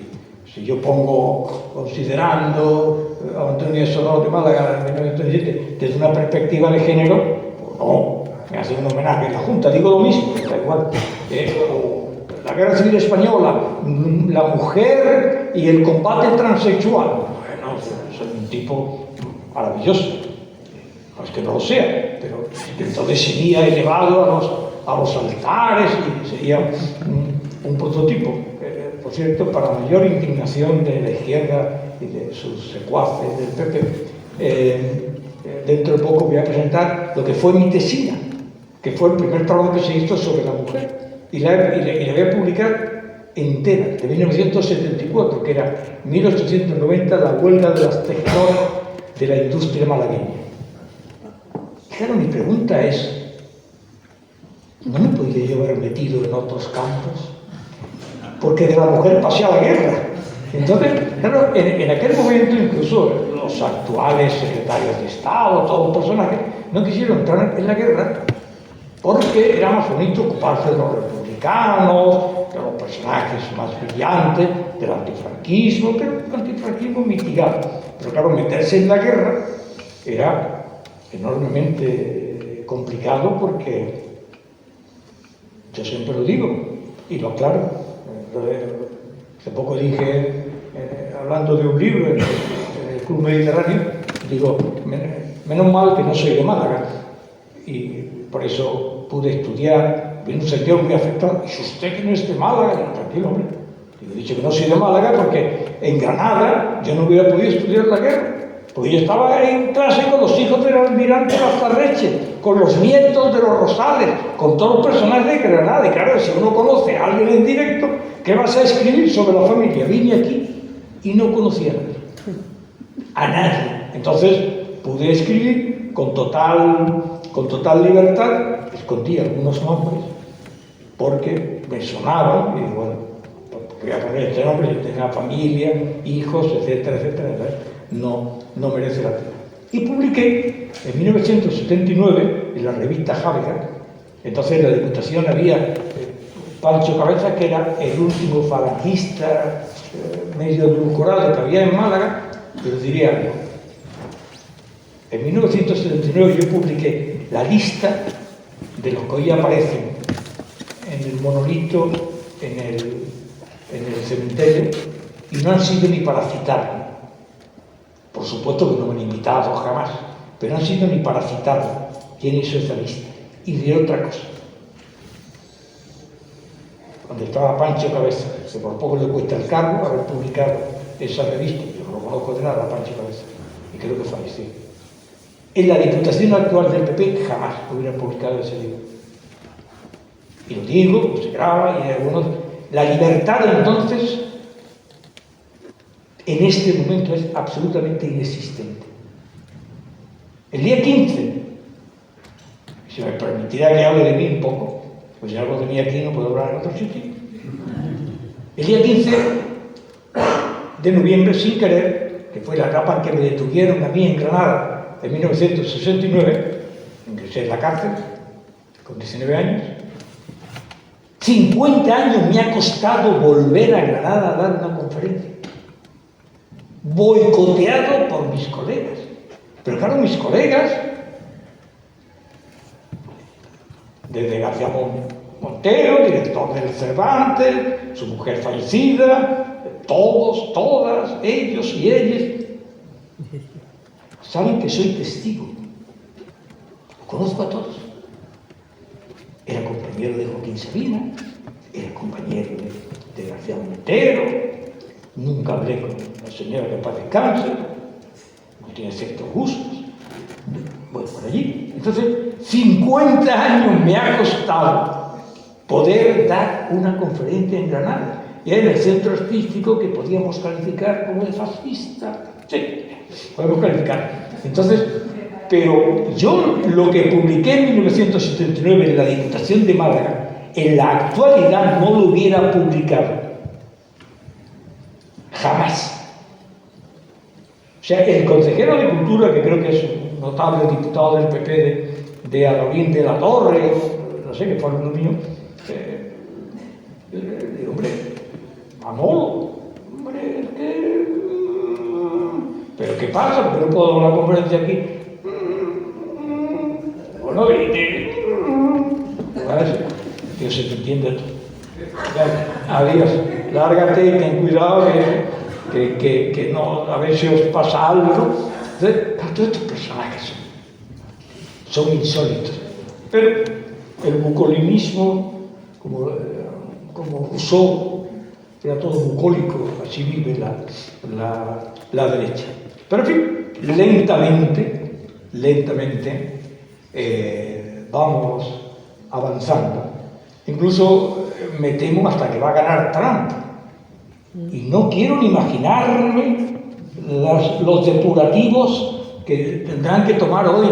si yo pongo, considerando a Antonio Sodor de Málaga en 1917 desde una perspectiva de género, pues no, me hace un homenaje a la Junta, digo lo mismo, da igual. La Guerra Civil Española, la mujer y el combate transexual. Bueno, soy un tipo maravilloso. No es que no lo sea, pero entonces sería elevado a los altares y sería un prototipo. Por cierto, para mayor indignación de la izquierda y de sus secuaces del PP, dentro de poco voy a presentar lo que fue mi tesina, que fue el primer trabajo que se hizo sobre la mujer, y la voy a publicar entera, de 1974, que era 1890, la huelga de las tejedoras de la industria malagueña. Claro, mi pregunta es, no me podía yo haber metido en otros campos, porque de la mujer pasé a la guerra. Entonces, claro, en aquel momento incluso los actuales secretarios de Estado, todos los personajes, no quisieron entrar en la guerra porque era más bonito ocuparse de los republicanos, de los personajes más brillantes, del antifranquismo, pero el antifranquismo mitigado. Pero claro, meterse en la guerra era enormemente complicado porque, yo siempre lo digo y lo aclaro, hace poco dije, hablando de un libro en el Club Mediterráneo, digo, menos mal que no soy de Málaga y por eso pude estudiar, vi un sentido muy afectado. Y si usted que no es de Málaga, yo, tranquilo, hombre. Digo, he dicho que no soy de Málaga porque en Granada yo no hubiera podido estudiar la guerra. Porque yo estaba en clase con los hijos del almirante Lastarreche, con los nietos de los Rosales, con todos los personajes de Granada. Y claro, si uno conoce a alguien en directo, ¿qué vas a escribir sobre la familia? Vine aquí y no conocía a nadie. Entonces pude escribir con total libertad, escondí algunos nombres porque me sonaban y bueno, voy a poner este nombre, yo tenía familia, hijos, etcétera, etcétera, no merece la pena. Y publiqué en 1979 en la revista Jávega. Entonces en la Diputación había Pancho Cabeza, que era el último falangista medio edulcorado que había en Málaga, pero diría algo. En 1979 yo publiqué la lista de los que hoy aparecen en el monolito, en el cementerio, y no han sido ni para citarme. Por supuesto que no me han invitado jamás, pero no han sido ni para citarme quién hizo esa lista. Y de otra cosa. Donde estaba Pancho Cabeza, que por poco le cuesta el cargo haber publicado esa revista. Yo no lo conozco de nada, Pancho Cabeza, y creo que falleció. En la Diputación actual del PP jamás hubieran publicado ese libro. Y lo digo, pues se graba, y algunos... La libertad, entonces, en este momento es absolutamente inexistente. El día 15, si me permitirá que hable de mí un poco, pues si hablo de mí aquí no puedo hablar en otro sitio. El día 15 de noviembre, sin querer, que fue la etapa en que me detuvieron a mí en Granada en 1969, ingresé en la cárcel con 19 años. 50 años me ha costado volver a Granada a dar una conferencia, boicoteado por mis colegas. Pero claro, mis colegas, desde García Montero, director del Cervantes, su mujer fallecida, todos, todas, ellos y ellas, saben que soy testigo. Lo conozco a todos. Era compañero de Joaquín Sabina, era compañero de García Montero, nunca hablé con la señora que paz descanse, no tiene ciertos gustos, voy por allí. Entonces, 50 años me ha costado poder dar una conferencia en Granada, y en el centro artístico que podíamos calificar como de fascista. Sí, podemos calificar. Entonces, pero yo lo que publiqué en 1979 en la Diputación de Málaga, en la actualidad no lo hubiera publicado. Jamás. O sea, el consejero de Cultura, que creo que es un notable diputado del PP de Alorín de la Torre, no sé, que fue alumno mío, hombre, Manolo, hombre, es que... ¿Pero qué pasa? ¿Por qué no puedo dar una conferencia aquí? Bueno, Dios se te entiende tú. Adiós, lárgate y ten cuidado que no, a ver si os pasa algo. Entonces, todos estos personajes son insólitos. Pero el bucolinismo, como Rousseau, era todo bucólico, así vive la derecha. Pero en fin, lentamente vamos avanzando. Incluso me temo hasta que va a ganar Trump. Y no quiero ni imaginarme los depurativos que tendrán que tomar hoy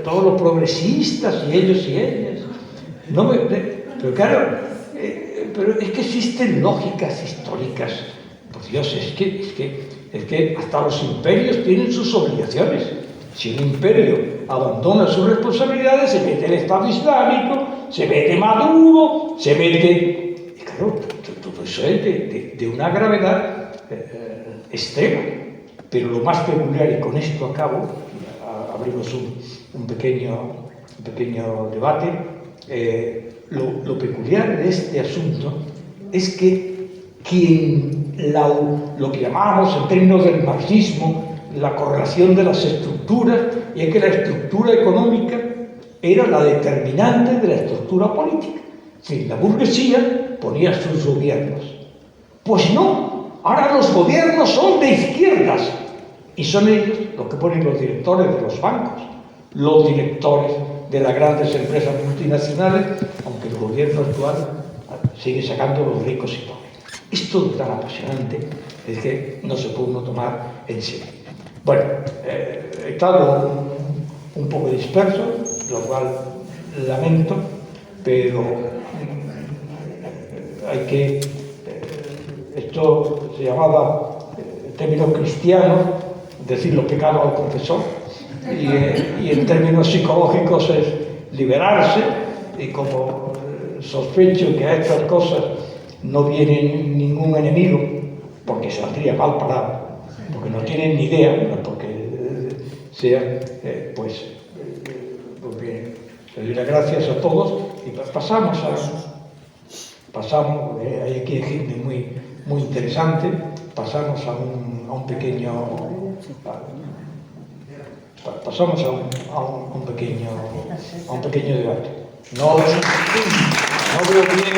todos los progresistas y ellos y ellas. No pero claro, pero es que existen lógicas históricas. Por Dios, es que hasta los imperios tienen sus obligaciones. Si un imperio abandona sus responsabilidades, se mete el Estado Islámico, se mete Maduro, se mete... Y claro, todo eso es de una gravedad extrema. Pero lo más peculiar, y con esto acabo, abrimos un pequeño debate, lo peculiar de este asunto es que lo que llamamos en términos del marxismo la correlación de las estructuras, y es que la estructura económica era la determinante de la estructura política. Si la burguesía ponía sus gobiernos. Pues no, ahora los gobiernos son de izquierdas y son ellos los que ponen los directores de los bancos, los directores de las grandes empresas multinacionales, aunque el gobierno actual sigue sacando los ricos y pobres. Esto es tan apasionante, es que no se puede uno tomar en serio. Bueno, he estado un poco disperso, lo cual lamento, pero hay que... esto se llamaba, en términos cristianos, decir los pecados al confesor, y en términos psicológicos es liberarse, y como sospecho que a estas cosas no viene ningún enemigo, porque saldría mal parado, porque no tienen ni idea, no porque sea, pues bien, le doy las gracias a todos y pasamos, hay aquí gente muy interesante, pasamos a un pequeño debate. No veo bien